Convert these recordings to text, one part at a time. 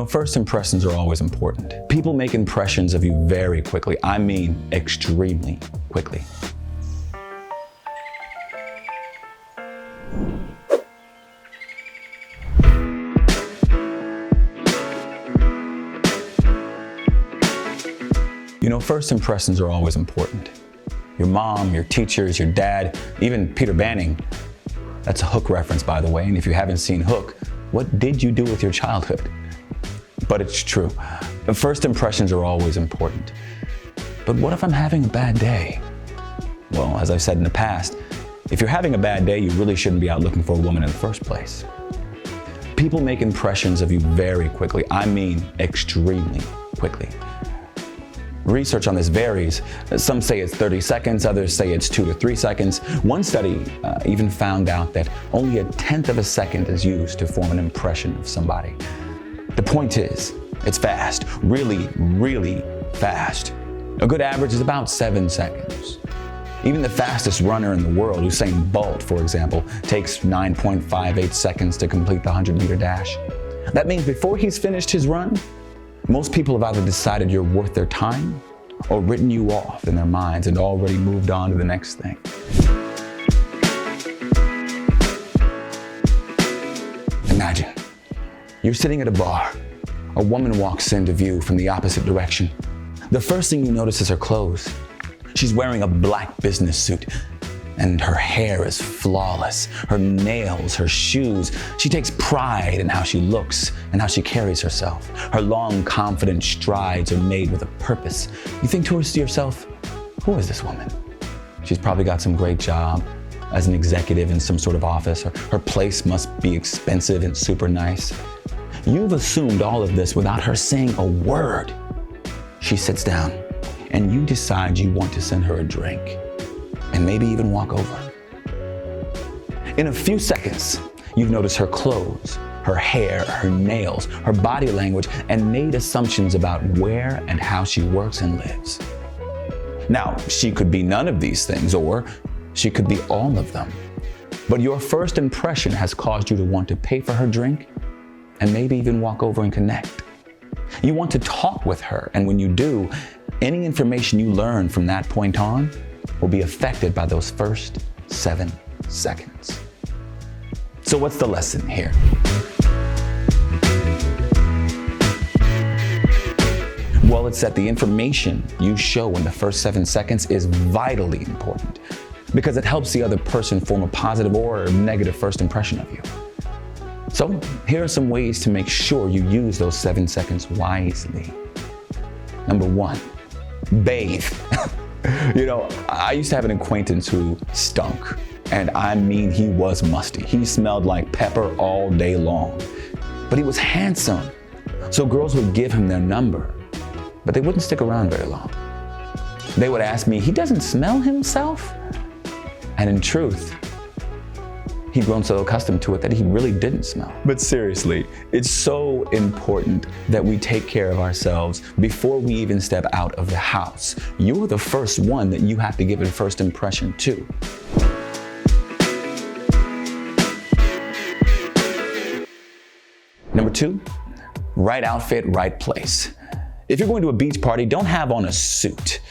First impressions are always important. People make impressions of you very quickly. I mean, extremely quickly. First impressions are always important. Your mom, your teachers, your dad, even Peter Banning. That's a Hook reference, by the way. And if you haven't seen Hook, what did you do with your childhood? But it's true. First impressions are always important. But what if I'm having a bad day? Well, as I've said in the past, if you're having a bad day, you really shouldn't be out looking for a woman in the first place. People make impressions of you very quickly. I mean, extremely quickly. Research on this varies. Some say it's 30 seconds, others say it's 2 to 3 seconds. One study even found out that only 1/10 of a second is used to form an impression of somebody. The point is, it's fast, really, really fast. A good average is about 7 seconds. Even the fastest runner in the world, Usain Bolt, for example, takes 9.58 seconds to complete the 100-meter dash. That means before he's finished his run, most people have either decided you're worth their time or written you off in their minds and already moved on to the next thing. Imagine, you're sitting at a bar. A woman walks into view from the opposite direction. The first thing you notice is her clothes. She's wearing a black business suit, and her hair is flawless. Her nails, her shoes. She takes pride in how she looks and how she carries herself. Her long, confident strides are made with a purpose. You think to yourself, who is this woman? She's probably got some great job as an executive in some sort of office. Her place must be expensive and super nice. You've assumed all of this without her saying a word. She sits down, and you decide you want to send her a drink, and maybe even walk over. In a few seconds, you've noticed her clothes, her hair, her nails, her body language, and made assumptions about where and how she works and lives. Now, she could be none of these things, or she could be all of them. But your first impression has caused you to want to pay for her drink and maybe even walk over and connect. You want to talk with her, and when you do, any information you learn from that point on will be affected by those first 7 seconds. So what's the lesson here? Well, it's that the information you show in the first 7 seconds is vitally important because it helps the other person form a positive or negative first impression of you. So here are some ways to make sure you use those 7 seconds wisely. Number 1, bathe. I used to have an acquaintance who stunk. And I mean, he was musty. He smelled like pepper all day long. But he was handsome. So girls would give him their number, but they wouldn't stick around very long. They would ask me, he doesn't smell himself? And in truth, he'd grown so accustomed to it that he really didn't smell. But seriously, it's so important that we take care of ourselves before we even step out of the house. You're the first one that you have to give a first impression to. Number 2, right outfit, right place. If you're going to a beach party, don't have on a suit.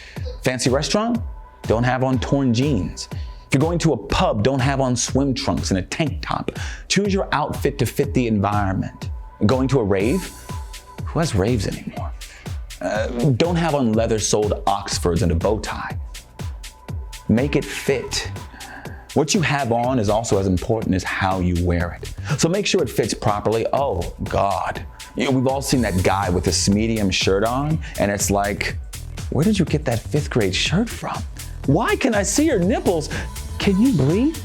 Fancy restaurant? Don't have on torn jeans. If you're going to a pub, don't have on swim trunks and a tank top. Choose your outfit to fit the environment. Going to a rave? Who has raves anymore? Don't have on leather-soled Oxfords and a bow tie. Make it fit. What you have on is also as important as how you wear it. So make sure it fits properly. Oh, God. We've all seen that guy with this medium shirt on, and it's like, where did you get that 5th grade shirt from? Why can I see your nipples? Can you breathe?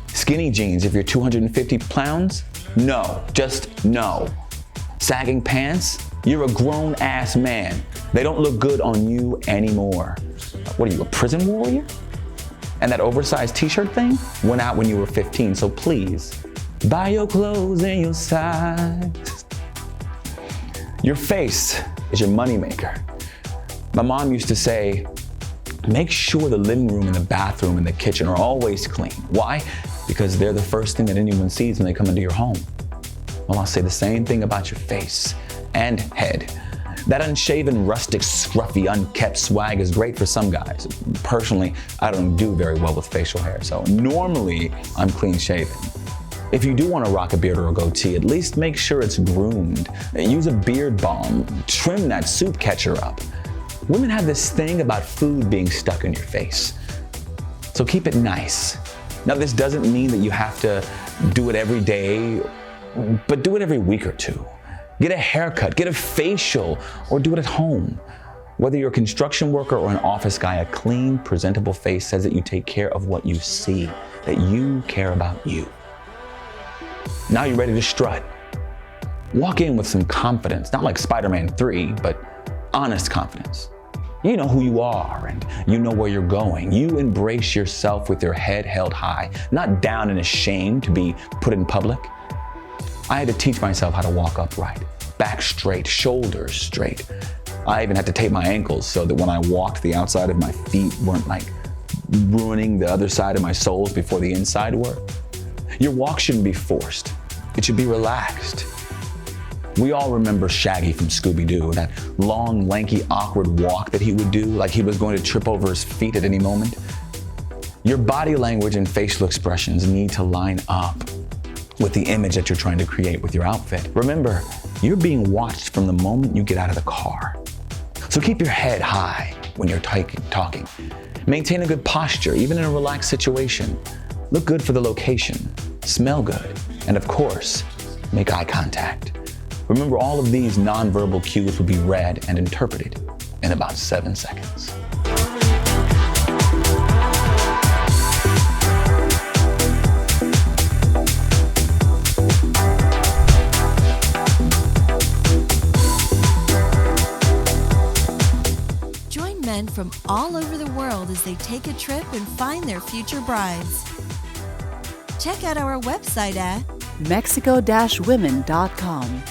Skinny jeans if you're 250 pounds? No, just no. Sagging pants? You're a grown-ass man. They don't look good on you anymore. What are you, a prison warrior? And that oversized t-shirt thing went out when you were 15, so please, buy your clothes in your size. Your face is your moneymaker. My mom used to say, make sure the living room and the bathroom and the kitchen are always clean. Why? Because they're the first thing that anyone sees when they come into your home. Well, I'll say the same thing about your face and head. That unshaven, rustic, scruffy, unkept swag is great for some guys. Personally, I don't do very well with facial hair, so normally I'm clean shaven. If you do want to rock a beard or a goatee, at least make sure it's groomed. Use a beard balm, trim that soup catcher up. Women have this thing about food being stuck in your face, so keep it nice. Now, this doesn't mean that you have to do it every day, but do it every week or two. Get a haircut, get a facial, or do it at home. Whether you're a construction worker or an office guy, a clean, presentable face says that you take care of what you see, that you care about you. Now you're ready to strut. Walk in with some confidence, not like Spider-Man 3, but honest confidence. You know who you are and you know where you're going. You embrace yourself with your head held high, not down and ashamed to be put in public. I had to teach myself how to walk upright, back straight, shoulders straight. I even had to tape my ankles so that when I walked, the outside of my feet weren't like ruining the other side of my soles before the inside were. Your walk shouldn't be forced. It should be relaxed. We all remember Shaggy from Scooby-Doo, that long, lanky, awkward walk that he would do like he was going to trip over his feet at any moment. Your body language and facial expressions need to line up with the image that you're trying to create with your outfit. Remember, you're being watched from the moment you get out of the car. So keep your head high when you're talking. Maintain a good posture, even in a relaxed situation. Look good for the location, smell good, and of course, make eye contact. Remember, all of these nonverbal cues will be read and interpreted in about 7 seconds. Join men from all over the world as they take a trip and find their future brides. Check out our website at mexico-women.com.